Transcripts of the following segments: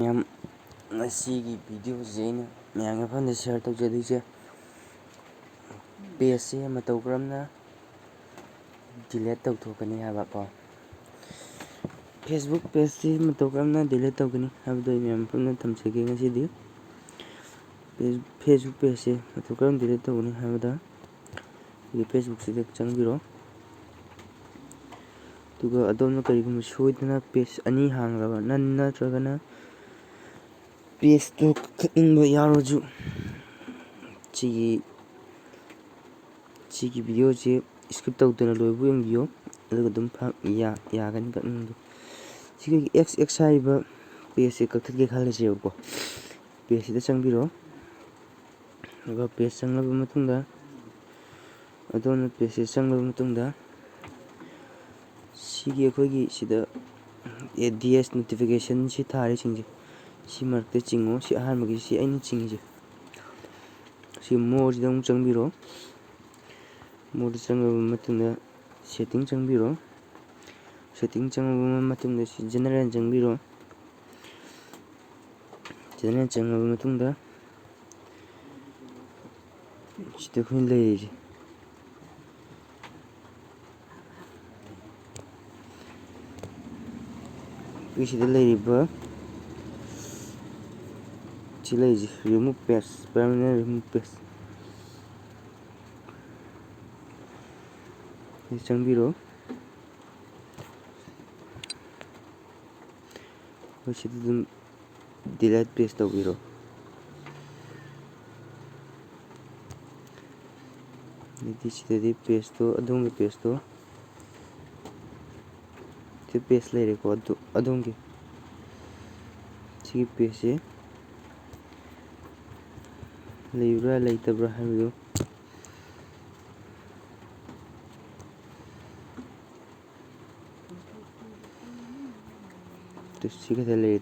ꯃꯌꯥꯝ ꯉꯁꯤꯒꯤ ꯚꯤꯗꯤꯑꯣꯁꯦ ꯑꯩꯅ ꯃꯌꯥꯝꯒꯤ ꯃꯐꯝꯗ ꯁꯦꯌꯔ ꯇꯧꯖꯗꯣꯏꯁꯦ ꯄꯦꯖꯁꯦ ꯃꯇꯧ ꯀꯔꯝꯅ ꯗꯤꯂꯦꯠ ꯇꯧꯊꯣꯛꯀꯅꯤ ꯍꯥꯏꯕꯀꯣ ꯐꯦꯁꯕꯨꯛ ꯄꯦꯖꯁꯤ ꯃꯇꯧ ꯀꯔꯝꯅ ꯗꯤꯂꯦꯠ ꯇꯧꯒꯅꯤ ꯍꯥꯏꯕꯗꯣ ꯑꯩ ꯃꯌꯥꯝ ꯃꯐꯝꯗ ꯊꯝꯖꯒꯦ ꯉꯁꯤꯗꯤ ꯐꯦꯁꯕꯨꯛ ꯄꯦꯖꯁꯦ ꯃꯇꯧ ꯀꯔꯝꯅ ꯗꯤꯂꯦꯠ ꯇꯧꯒꯅꯤ ꯍꯥꯏꯕꯗ ꯑꯩꯒꯤ ꯐꯦꯁꯕꯨꯛꯁꯤꯗ ꯆꯪꯕꯤꯔꯣ ꯑꯗꯨꯒ ꯑꯗꯣꯝꯅ ꯀꯔꯤꯒꯨꯝꯕ ꯁꯣꯏꯗꯅ ꯄꯦꯖ ꯑꯅꯤ ꯍꯥꯡꯂꯕ ꯅꯠꯇ꯭ꯔꯒꯅ ꯄꯦꯖꯇꯨ ꯀꯛꯅꯤꯡꯕ ꯌꯥꯎꯔꯁꯨ ꯁꯤꯒꯤ ꯚꯤꯗꯤꯑꯣꯁꯦ ꯁ꯭ꯀꯤꯞ ꯇꯧꯗꯅ ꯂꯣꯏꯕꯨ ꯌꯦꯡꯕꯤꯌꯣ ꯑꯗꯨꯒ ꯑꯗꯨꯝ ꯌꯥꯒꯅꯤ ꯀꯛꯅꯤꯡꯕꯗꯣ ꯁꯤꯒꯤ XX ꯍꯥꯏꯔꯤꯕ ꯄꯦꯖꯁꯦ ꯀꯛꯊꯠꯀꯦ ꯈꯜꯂꯁꯦꯕꯀꯣ ꯄꯦꯖꯁꯤꯗ ꯆꯪꯕꯤꯔꯣ ꯑꯗꯨꯒ ꯄꯦꯖ ꯆꯪꯂꯕ ꯃꯇꯨꯡꯗ ꯑꯗꯣꯝꯅ ꯄꯦꯖꯁꯦ ꯆꯪꯂꯕ ꯃꯇꯨꯡꯗ ꯁꯤꯒꯤ ꯑꯩꯈꯣꯏꯒꯤ ꯁꯤꯗ ADS ꯅꯣꯇꯤꯐꯤꯀꯦꯁꯟ ꯁꯤ ꯊꯥꯔꯤꯁꯤꯡꯁꯦ ꯁꯤ ꯃꯔꯛꯇ ꯆꯤꯡꯉꯣ ꯁꯤ ꯑꯍꯥꯟꯕꯒꯤ ꯁꯤ ꯑꯩꯅ ꯆꯤꯡꯉꯤꯁꯦ ꯁꯤ ꯃꯣꯔꯁꯤꯗ ꯑꯃꯨꯛ ꯆꯪꯕꯤꯔꯣ ꯃꯣꯔꯗ ꯆꯪꯂꯕ ꯃꯇꯨꯡꯗ ꯁꯦꯠꯇꯤꯡ ꯆꯪꯕꯤꯔꯣ ꯁꯦꯠꯇꯤꯡ ꯆꯪꯂꯕ ꯃꯇꯨꯡꯗ ꯁꯤ ꯖꯦꯅꯔꯦꯜ ꯆꯪꯕꯤꯔꯣ ꯖꯦꯅꯔꯦꯜ ꯆꯪꯂꯕ ꯃꯇꯨꯡꯗ ꯁꯤꯗ ꯑꯩꯈꯣꯏꯅ ꯂꯩꯔꯤꯁꯦ ꯁꯤꯗ ꯂꯩꯔꯤꯕ ꯁꯤ ꯂꯩꯔꯤꯁꯦ ꯔꯤꯃꯨꯚ ꯄꯦꯖ ꯄꯔꯃꯦꯅꯦꯟ ꯔꯤꯃꯨꯚ ꯄꯦꯖ ꯁꯤ ꯆꯪꯕꯤꯔꯣ ꯁꯤꯗ ꯑꯗꯨꯝ ꯗꯤꯂꯦꯠ ꯄꯦꯖ ꯇꯧꯕꯤꯔꯣ ꯁꯤꯗꯗꯤ ꯄꯦꯖꯇꯣ ꯑꯗꯣꯝꯒꯤ ꯄꯦꯖꯇꯣ ꯁꯤ ꯄꯦꯖ ꯂꯩꯔꯦꯀꯣ ꯑꯗꯣꯝꯒꯤ ꯁꯤꯒꯤ ꯄꯦꯖꯁꯦ ꯂꯩꯕ꯭ꯔꯥ ꯂꯩꯇꯕ꯭ꯔꯥ ꯍꯥꯏꯕꯗꯨ ꯁꯤ ꯈꯛꯇ ꯂꯩꯔꯦ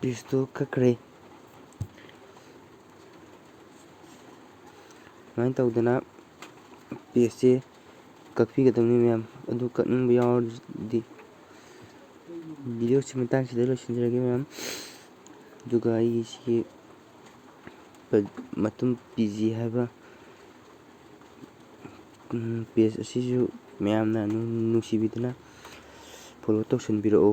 ꯄꯦꯖꯇꯣ ꯀꯛꯈ꯭ꯔꯦ ꯁꯨꯃꯥꯏꯅ ꯇꯧꯗꯅ ꯄꯦꯖꯁꯦ ꯀꯛꯄꯤꯒꯗꯕꯅꯤ ꯃꯌꯥꯝ ꯑꯗꯨ ꯀꯛꯅꯤꯡꯕ ꯌꯥꯎꯔꯗꯤ ꯚꯤꯗꯤꯑꯣꯁꯤ ꯃꯇꯥꯡꯁꯤꯗ ꯂꯣꯏꯁꯤꯟꯖꯔꯒꯦ ꯃꯌꯥꯝ ꯑꯗꯨꯒ ꯑꯩꯒꯤ ꯁꯤꯒꯤ ꯃꯇꯨꯡ PG ꯍꯥꯏꯕ ꯄꯦꯖ ꯑꯁꯤꯁꯨ ꯃꯌꯥꯝꯅ ꯅꯨꯡꯁꯤꯕꯤꯗꯨꯅ ꯐꯣꯂꯣ ꯇꯧꯁꯤꯟꯕꯤꯔꯛꯑꯣ